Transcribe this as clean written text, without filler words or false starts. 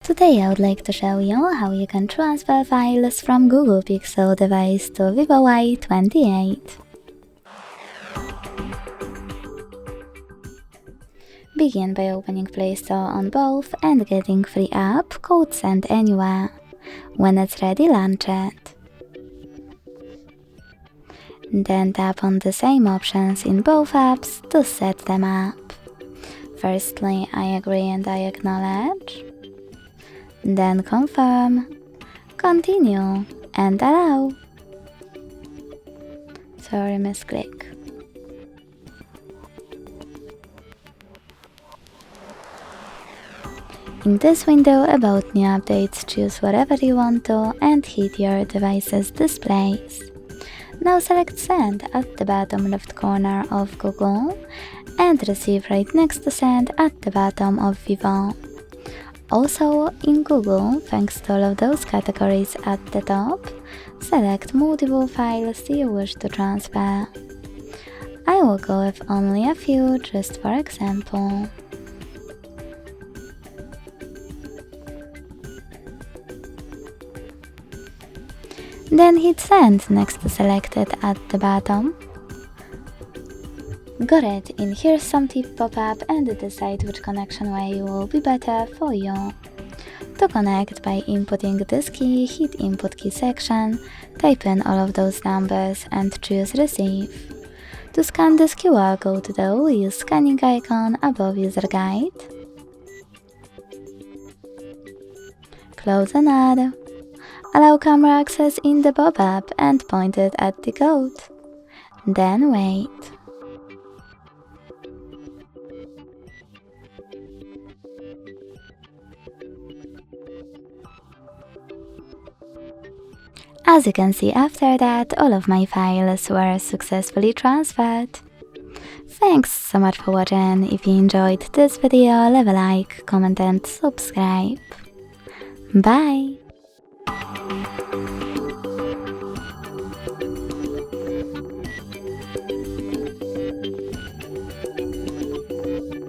Today I would like to show you how you can transfer files from Google Pixel device to Vivo Y28. Begin by opening Play Store on both and getting free app code Send Anywhere. When it's ready, launch it. Then tap on the same options in both apps to set them up. Firstly, I agree and I acknowledge. Then confirm, continue and allow. Sorry, misclick. In this window about new updates, choose whatever you want to and hit your device's displays. Now select Send at the bottom left corner of Google and Receive right next to Send at the bottom of Vivo. Also in Google, thanks to all of those categories at the top, select multiple files you wish to transfer. I will go with only a few just for example. Then hit Send next to Selected at the bottom. Got it, in here's some tip pop-up and decide which connection way will be better for you. To connect by inputting this key, hit Input Key section, type in all of those numbers and choose Receive. To scan this QR code though, use scanning icon above User Guide. Close and add. Allow camera access in the pop-up and point it at the code. Then wait. As you can see, after that, all of my files were successfully transferred. Thanks so much for watching. If you enjoyed this video, leave a like, comment and subscribe. Bye!